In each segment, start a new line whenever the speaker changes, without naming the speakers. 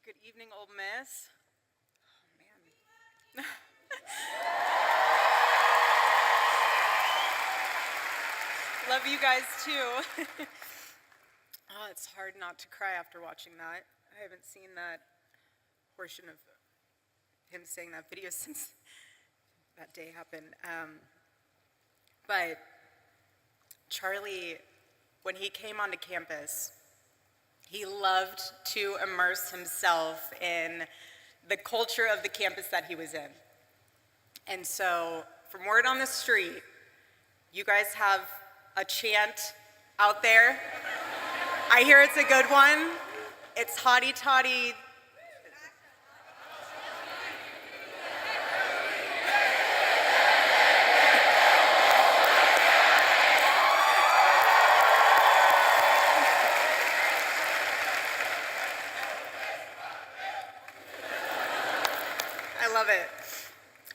Good evening, Ole Miss. Oh, man. Love you guys, too. Oh, it's hard not to cry after watching that. I haven't seen that portion of him saying that video since that day happened. But Charlie, when he came onto campus, he loved to immerse himself in the culture of the campus that he was in. And so, from word on the street, you guys have a chant out there. I hear it's a good one. It's hotty toddy.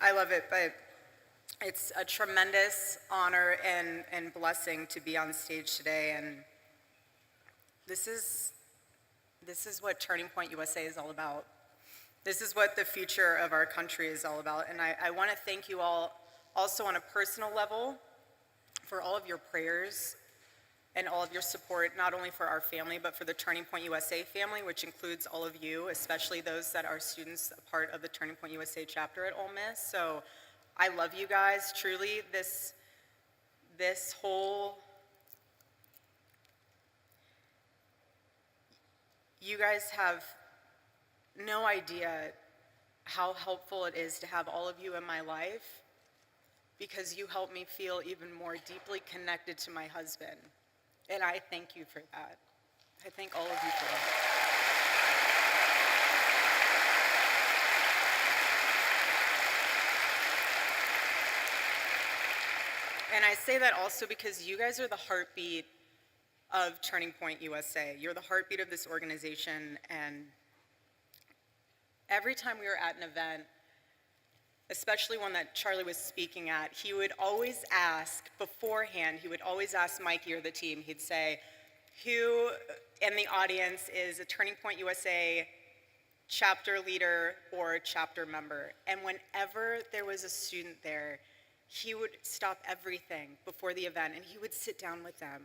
I love it, but it's a tremendous honor and blessing to be on stage today, and this is what Turning Point USA is all about. This is what the future of our country is all about, and I want to thank you all also on a personal level for all of your prayers and all of your support, not only for our family, but for the Turning Point USA family, which includes all of you, especially those that are students, a part of the Turning Point USA chapter at Ole Miss. So I love you guys, truly. This whole, you guys have no idea how helpful it is to have all of you in my life, because you help me feel even more deeply connected to my husband. And I thank you for that. I thank all of you for that. And I say that also because you guys are the heartbeat of Turning Point USA. You're the heartbeat of this organization, and every time we were at an event, especially one that Charlie was speaking at, he would always ask beforehand, he would always ask Mikey or the team, he'd say, who in the audience is a Turning Point USA chapter leader or chapter member? And whenever there was a student there, he would stop everything before the event and he would sit down with them.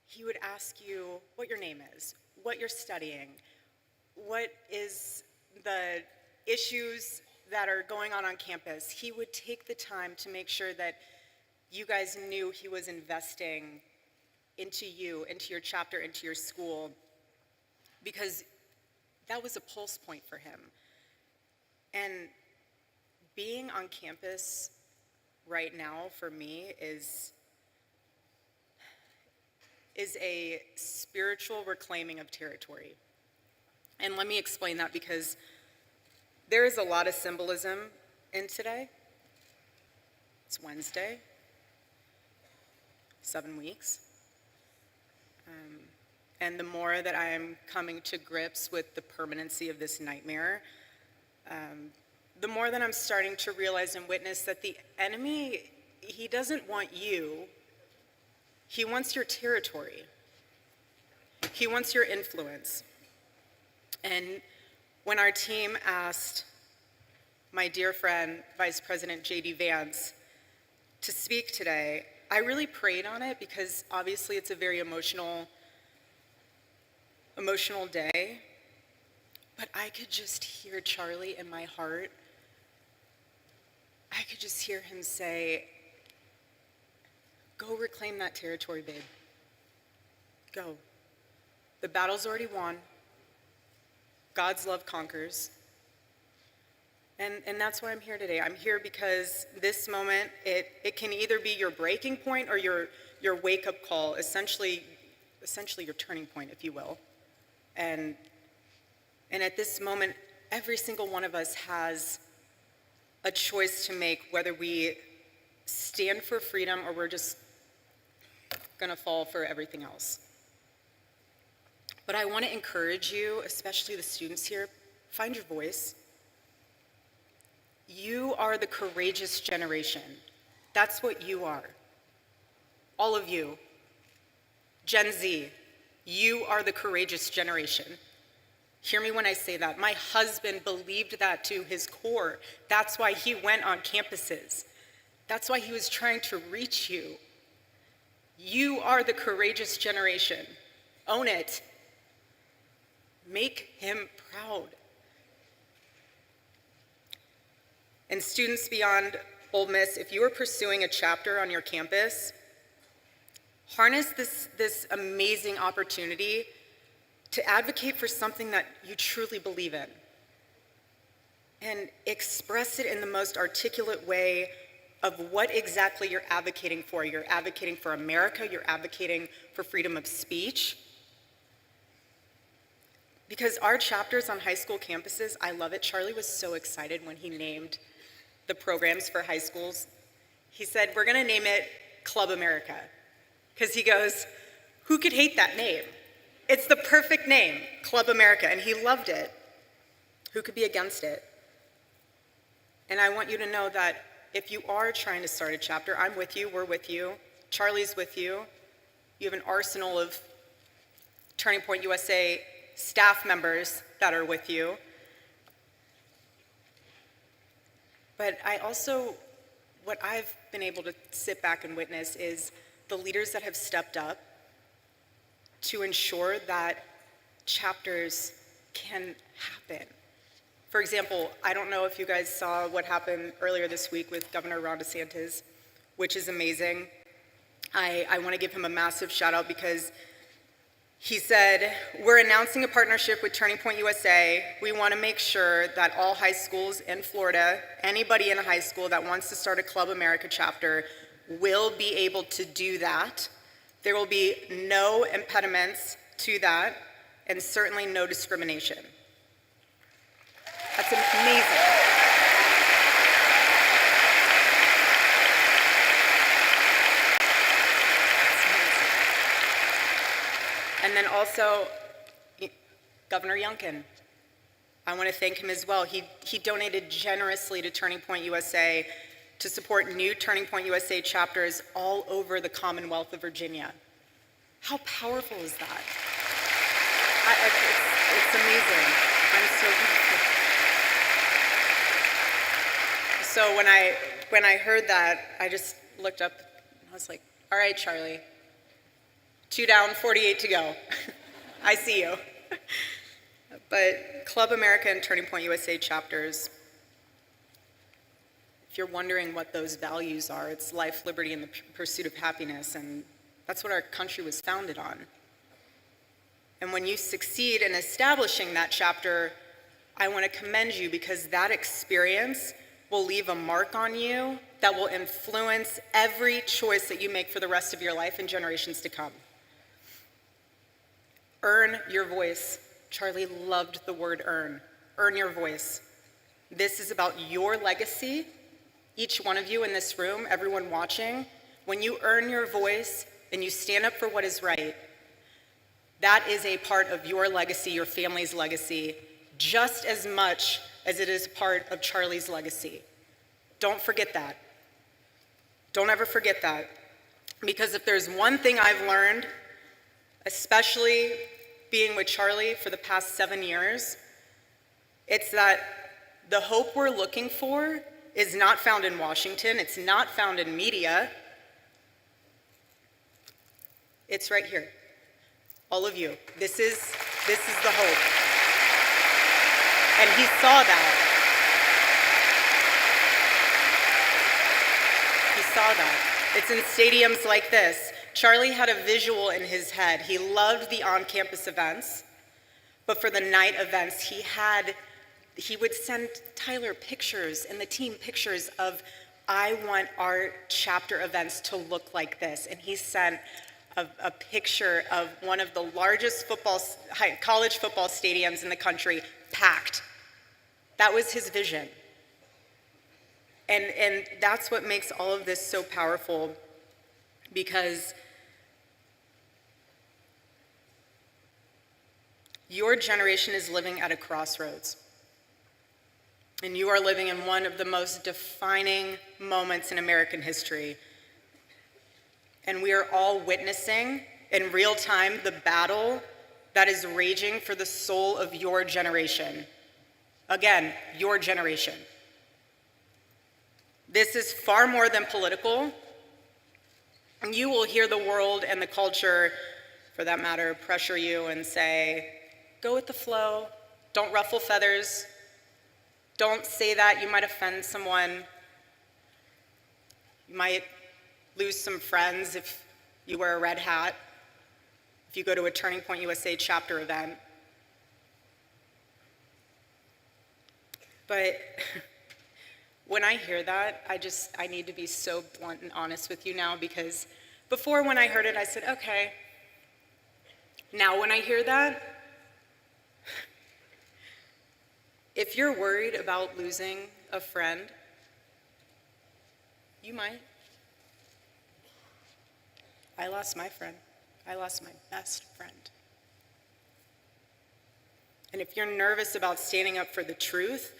He would ask you what your name is, what you're studying, what is the issues that are going on campus. He would take the time to make sure that you guys knew he was investing into you, into your chapter, into your school, because that was a pulse point for him. And being on campus right now for me is a spiritual reclaiming of territory. And let me explain that, because there is a lot of symbolism in today. It's Wednesday, 7 weeks. And the more that I am coming to grips with the permanency of this nightmare, the more that I'm starting to realize and witness that the enemy, he doesn't want you. He wants your territory. He wants your influence. And when our team asked my dear friend, Vice President J.D. Vance, to speak today, I really prayed on it, because obviously it's a very emotional day, but I could just hear Charlie in my heart. I could just hear him say, go reclaim that territory, babe. Go. The battle's already won. God's love conquers. And that's why I'm here today. I'm here because this moment, it can either be your breaking point or your wake-up call, essentially your turning point, if you will. And at this moment, every single one of us has a choice to make, whether we stand for freedom or we're just gonna fall for everything else. But I want to encourage you, especially the students here, find your voice. You are the courageous generation. That's what you are. All of you. Gen Z, you are the courageous generation. Hear me when I say that. My husband believed that to his core. That's why he went on campuses. That's why he was trying to reach you. You are the courageous generation. Own it. Make him proud. And students beyond Ole Miss, if you are pursuing a chapter on your campus, harness this amazing opportunity to advocate for something that you truly believe in. And express it in the most articulate way of what exactly you're advocating for. You're advocating for America, you're advocating for freedom of speech. Because our chapters on high school campuses, I love it. Charlie was so excited when he named the programs for high schools. He said, we're gonna name it Club America. Because he goes, who could hate that name? It's the perfect name, Club America, and he loved it. Who could be against it? And I want you to know that if you are trying to start a chapter, I'm with you, we're with you, Charlie's with you. You have an arsenal of Turning Point USA staff members that are with you. But I also, what I've been able to sit back and witness is the leaders that have stepped up to ensure that chapters can happen. For example, I don't know if you guys saw what happened earlier this week with Governor Ron DeSantis, which is amazing. I want to give him a massive shout out because he said, we're announcing a partnership with Turning Point USA. We want to make sure that all high schools in Florida, anybody in a high school that wants to start a Club America chapter will be able to do that. There will be no impediments to that, and certainly no discrimination. That's amazing. And then also, Governor Youngkin. I want to thank him as well. He donated generously to Turning Point USA to support new Turning Point USA chapters all over the Commonwealth of Virginia. How powerful is that? It's amazing. I'm so grateful. So when I heard that, I just looked up and I was like, all right, Charlie, 2 down, 48 to go. I see you. But Club America and Turning Point USA chapters, if you're wondering what those values are, it's life, liberty, and the pursuit of happiness, and that's what our country was founded on. And when you succeed in establishing that chapter, I want to commend you because that experience will leave a mark on you that will influence every choice that you make for the rest of your life and generations to come. Earn your voice. Charlie loved the word earn. Earn your voice. This is about your legacy. Each one of you in this room, everyone watching, when you earn your voice and you stand up for what is right, that is a part of your legacy, your family's legacy, just as much as it is a part of Charlie's legacy. Don't forget that. Don't ever forget that. Because if there's one thing I've learned, especially being with Charlie for the past 7 years, it's that the hope we're looking for is not found in Washington, it's not found in media, it's right here. All of you, this is the hope. And he saw that. He saw that. It's in stadiums like this. Charlie had a visual in his head. He loved the on-campus events, but for the night events, he would send Tyler pictures and the team pictures of, I want our chapter events to look like this. And he sent a picture of one of the largest college football stadiums in the country, packed. That was his vision. And that's what makes all of this so powerful, because your generation is living at a crossroads. And you are living in one of the most defining moments in American history. And we are all witnessing in real time the battle that is raging for the soul of your generation. Again, your generation. This is far more than political. And you will hear the world and the culture, for that matter, pressure you and say, go with the flow, don't ruffle feathers, don't say that, you might offend someone. You might lose some friends if you wear a red hat, if you go to a Turning Point USA chapter event. But when I hear that, I need to be so blunt and honest with you now, because before, when I heard it, I said, okay. Now when I hear that, if you're worried about losing a friend, you might. I lost my friend. I lost my best friend. And if you're nervous about standing up for the truth,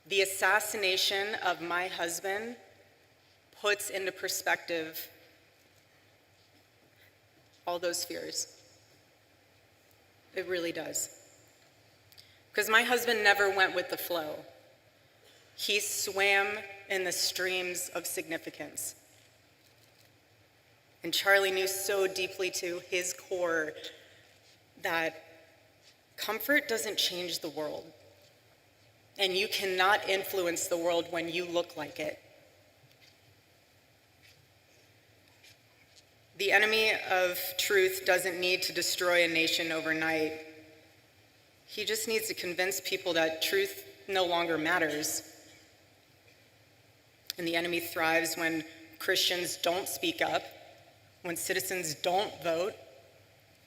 the assassination of my husband puts into perspective all those fears. It really does. Because my husband never went with the flow. He swam in the streams of significance. And Charlie knew so deeply to his core that comfort doesn't change the world. And you cannot influence the world when you look like it. The enemy of truth doesn't need to destroy a nation overnight. He just needs to convince people that truth no longer matters. And the enemy thrives when Christians don't speak up, when citizens don't vote,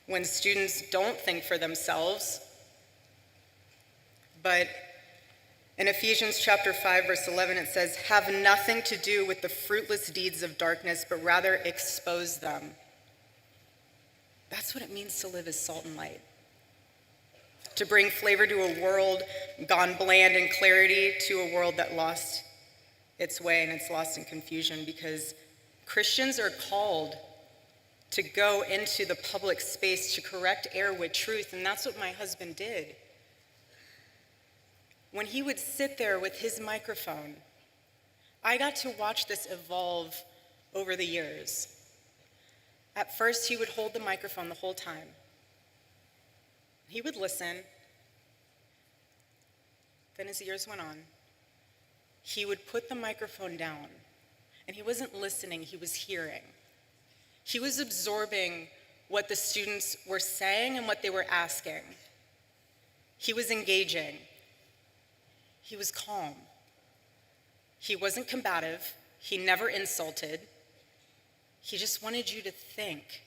when students don't think for themselves. But in Ephesians chapter 5, verse 11, it says, have nothing to do with the fruitless deeds of darkness, but rather expose them. That's what it means to live as salt and light. To bring flavor to a world gone bland, and clarity to a world that lost its way and it's lost in confusion, because Christians are called to go into the public space to correct error with truth, and that's what my husband did. When he would sit there with his microphone, I got to watch this evolve over the years. At first, he would hold the microphone the whole time. He would listen. Then as the years went on, he would put the microphone down, and he wasn't listening, he was hearing. He was absorbing what the students were saying and what they were asking. He was engaging. He was calm. He wasn't combative. He never insulted. He just wanted you to think.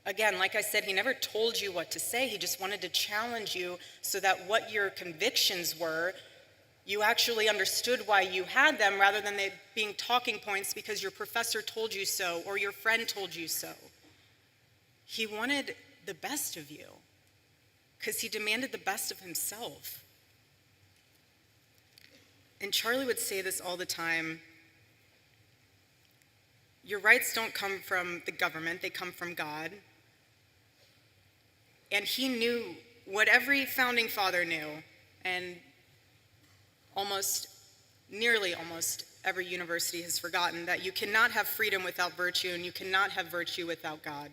Again, like I said, he never told you what to say. He just wanted to challenge you so that what your convictions were, you actually understood why you had them, rather than they being talking points because your professor told you so or your friend told you so. He wanted the best of you because he demanded the best of himself. And Charlie would say this all the time: your rights don't come from the government, they come from God. And he knew what every founding father knew, and nearly almost every university has forgotten, that you cannot have freedom without virtue, and you cannot have virtue without God.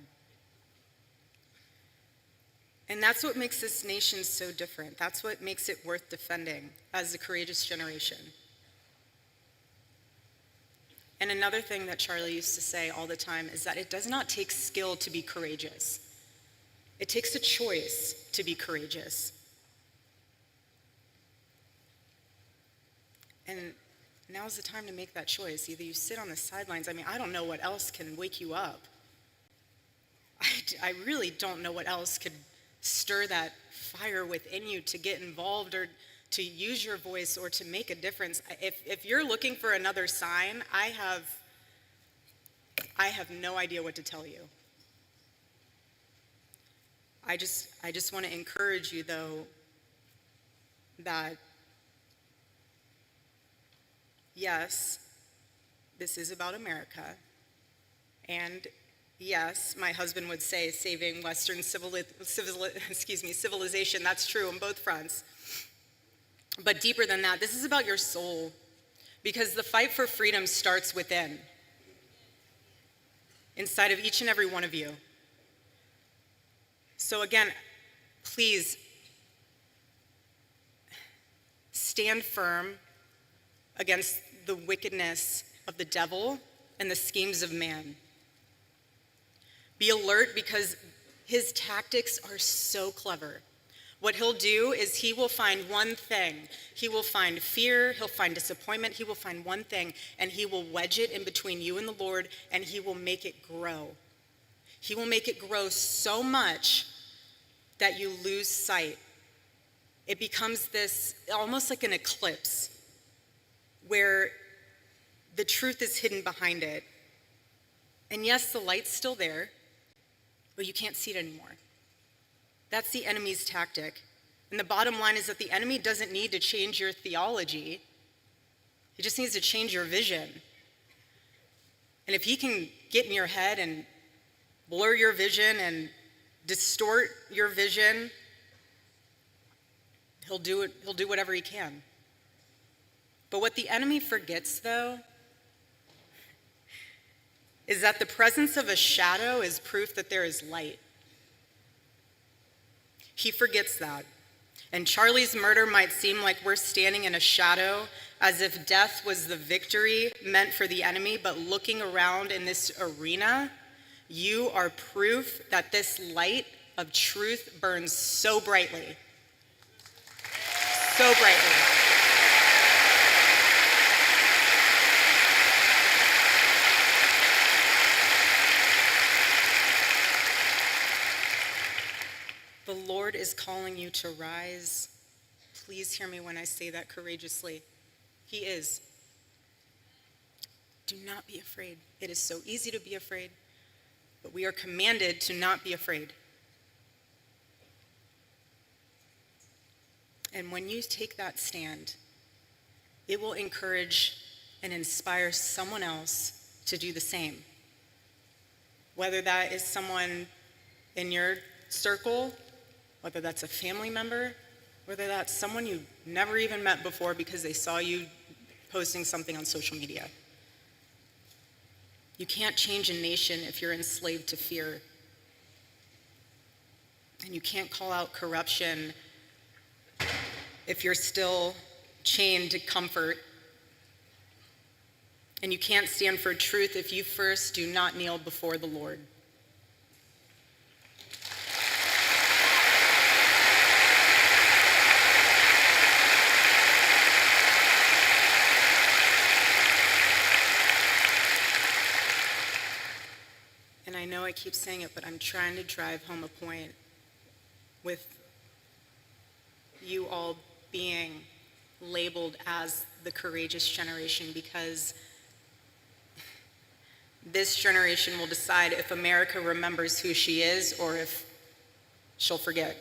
And that's what makes this nation so different. That's what makes it worth defending as a courageous generation. And another thing that Charlie used to say all the time is that it does not take skill to be courageous. It takes a choice to be courageous. And now's the time to make that choice. Either you sit on the sidelines. I mean, I don't know what else can wake you up. I really don't know what else could stir that fire within you to get involved or to use your voice or to make a difference. If you're looking for another sign, I have no idea what to tell you. I just want to encourage you, though, that yes, this is about America, and yes, my husband would say saving Western civilization. That's true on both fronts. But deeper than that, this is about your soul, because the fight for freedom starts within, inside of each and every one of you. So again, please stand firm against the wickedness of the devil and the schemes of man. Be alert, because his tactics are so clever. What he'll do is he will find one thing. He will find fear, he'll find disappointment, he will find one thing, and he will wedge it in between you and the Lord, and he will make it grow. He will make it grow so much that you lose sight. It becomes this, almost like an eclipse, where the truth is hidden behind it. And yes, the light's still there, but you can't see it anymore. That's the enemy's tactic. And the bottom line is that the enemy doesn't need to change your theology. He just needs to change your vision. And if he can get in your head and blur your vision and distort your vision, he'll do whatever he can. But what the enemy forgets, though, is that the presence of a shadow is proof that there is light. He forgets that. And Charlie's murder might seem like we're standing in a shadow, as if death was the victory meant for the enemy, but looking around in this arena, you are proof that this light of truth burns so brightly. So brightly. The Lord is calling you to rise. Please hear me when I say that courageously. He is. Do not be afraid. It is so easy to be afraid, but we are commanded to not be afraid. And when you take that stand, it will encourage and inspire someone else to do the same. Whether that is someone in your circle, whether that's a family member, whether that's someone you've never even met before because they saw you posting something on social media. You can't change a nation if you're enslaved to fear. And you can't call out corruption if you're still chained to comfort. And you can't stand for truth if you first do not kneel before the Lord. And I know I keep saying it, but I'm trying to drive home a point with you all being labeled as the courageous generation, because this generation will decide if America remembers who she is or if she'll forget.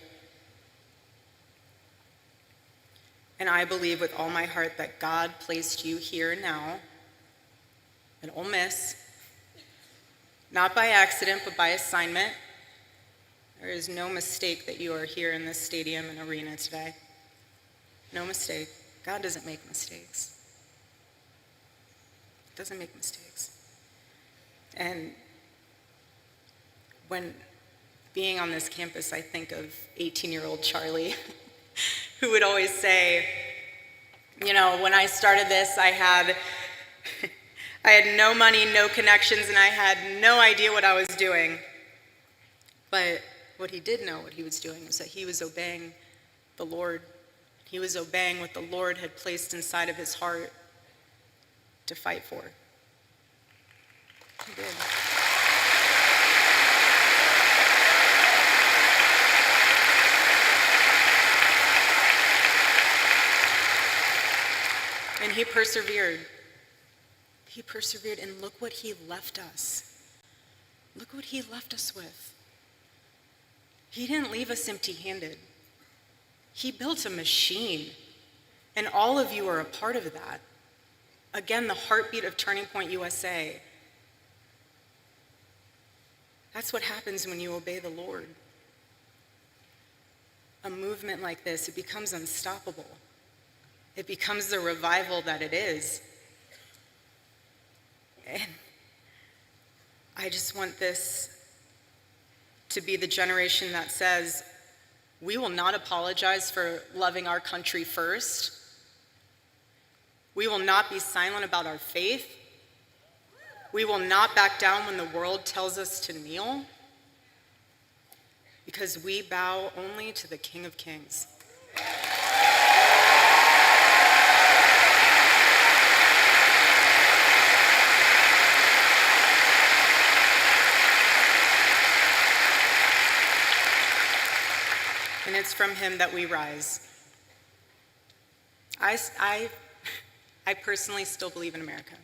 And I believe with all my heart that God placed you here now in Ole Miss, not by accident, but by assignment. There is no mistake that you are here in this stadium and arena today. No mistake. God doesn't make mistakes. Doesn't make mistakes. And when being on this campus, I think of 18-year-old Charlie, who would always say, you know, when I started this, I had no money, no connections, and I had no idea what I was doing. But what he did know what he was doing was that he was obeying the Lord. He was obeying what the Lord had placed inside of his heart to fight for. He did. And he persevered. He persevered, and look what he left us. Look what he left us with. He didn't leave us empty-handed. He built a machine, and all of you are a part of that. Again, the heartbeat of Turning Point USA. That's what happens when you obey the Lord. A movement like this, it becomes unstoppable. It becomes the revival that it is. And I just want this to be the generation that says, we will not apologize for loving our country first. We will not be silent about our faith. We will not back down when the world tells us to kneel, because we bow only to the King of Kings. And it's from him that we rise. I personally still believe in America.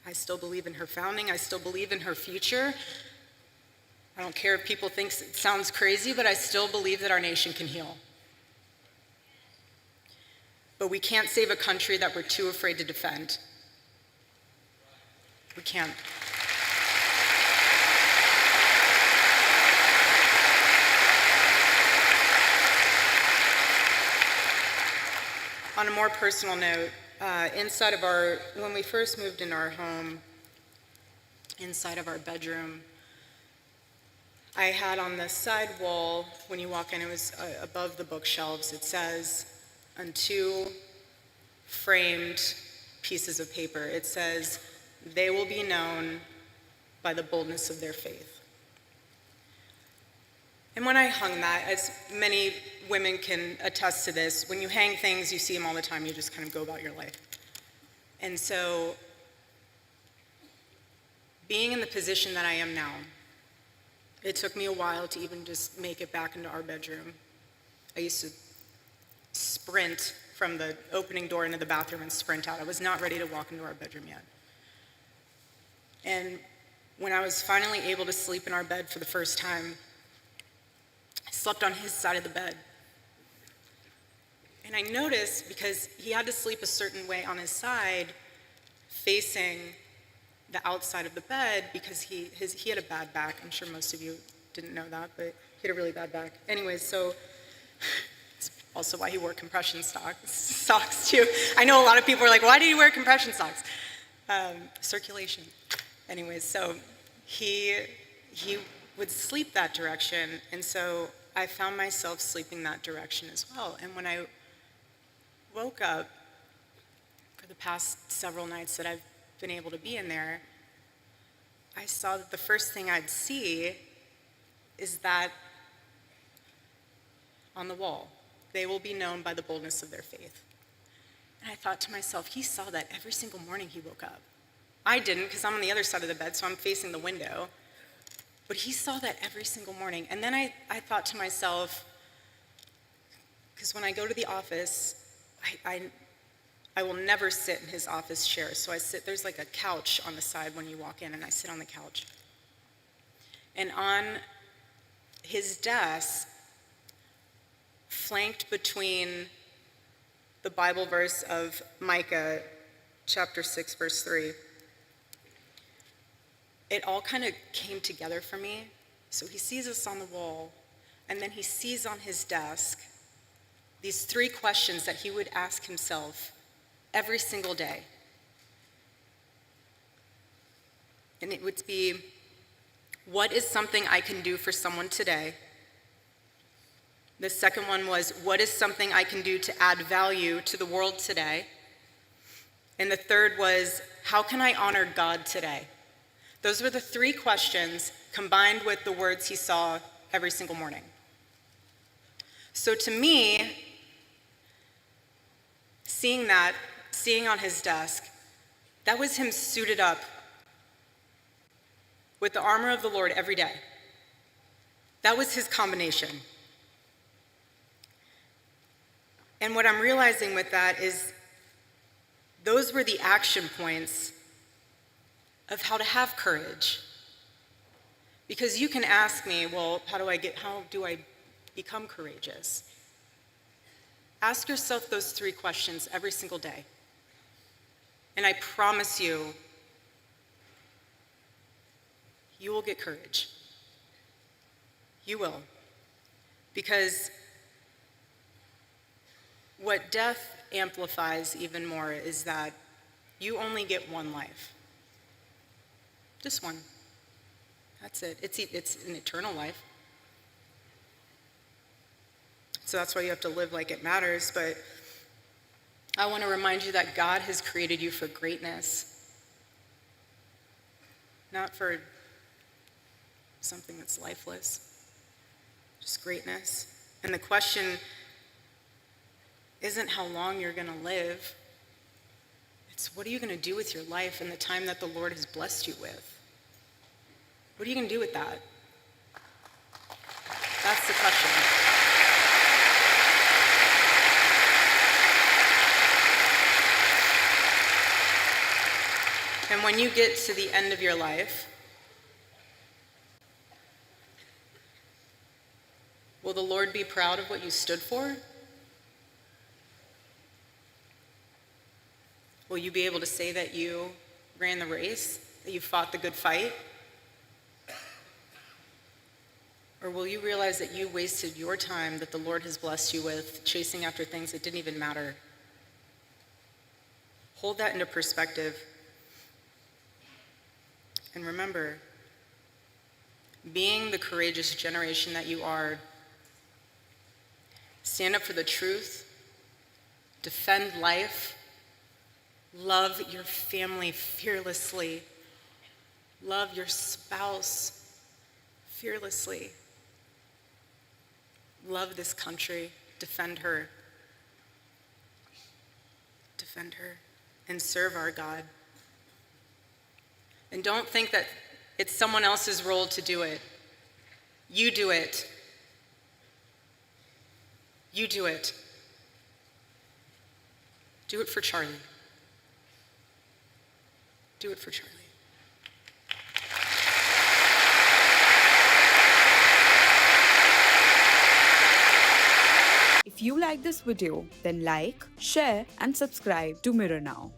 I still believe in her founding. I still believe in her future. I don't care if people think it sounds crazy, but I still believe that our nation can heal. But we can't save a country that we're too afraid to defend. We can't. On a more personal note, when we first moved in our home, inside of our bedroom, I had on the side wall, when you walk in, it was above the bookshelves, it says, on two framed pieces of paper, it says, "They will be known by the boldness of their faith." And when I hung that, as many women can attest to this, when you hang things, you see them all the time, you just kind of go about your life. And so, being in the position that I am now, it took me a while to even just make it back into our bedroom. I used to sprint from the opening door into the bathroom and sprint out. I was not ready to walk into our bedroom yet. And when I was finally able to sleep in our bed for the first time, I slept on his side of the bed. And I noticed, because he had to sleep a certain way on his side, facing the outside of the bed, because he had a bad back. I'm sure most of you didn't know that, but he had a really bad back. Anyways, so it's also why he wore compression socks too. I know a lot of people are like, why do you wear compression socks? Circulation. Anyways, so he would sleep that direction, and so I found myself sleeping that direction as well. And when I woke up, for the past several nights that I've been able to be in there, I saw that the first thing I'd see is that on the wall, "They will be known by the boldness of their faith." And I thought to myself, he saw that every single morning he woke up. I didn't, because I'm on the other side of the bed, so I'm facing the window. But he saw that every single morning. And then I thought to myself, because when I go to the office, I will never sit in his office chair. So there's like a couch on the side when you walk in, and I sit on the couch. And on his desk, flanked between the Bible verse of Micah, chapter 6, verse 3, it all kind of came together for me. So he sees us on the wall, and then he sees on his desk these three questions that he would ask himself every single day. And it would be, what is something I can do for someone today? The second one was, what is something I can do to add value to the world today? And the third was, how can I honor God today? Those were the three questions combined with the words he saw every single morning. So to me, seeing on his desk, that was him suited up with the armor of the Lord every day. That was his combination. And what I'm realizing with that is those were the action points of how to have courage. Because you can ask me, well, how do I become courageous? Ask yourself those three questions every single day. And I promise you, you will get courage. You will. Because what death amplifies even more is that you only get one life. Just one. That's it. It's an eternal life. So that's why you have to live like it matters. But I want to remind you that God has created you for greatness, not for something that's lifeless, just greatness. And the question isn't how long you're going to live. It's what are you going to do with your life and the time that the Lord has blessed you with? What are you going to do with that? That's the question. And when you get to the end of your life, will the Lord be proud of what you stood for? Will you be able to say that you ran the race, that you fought the good fight? Or will you realize that you wasted your time that the Lord has blessed you with chasing after things that didn't even matter? Hold that into perspective. And remember, being the courageous generation that you are, stand up for the truth, defend life, love your family fearlessly, love your spouse fearlessly, love this country, defend her, and serve our God. And don't think that it's someone else's role to do it. You do it. You do it. Do it for Charlie. Do it for Charlie.
If you like this video, then like, share and subscribe to Mirror Now.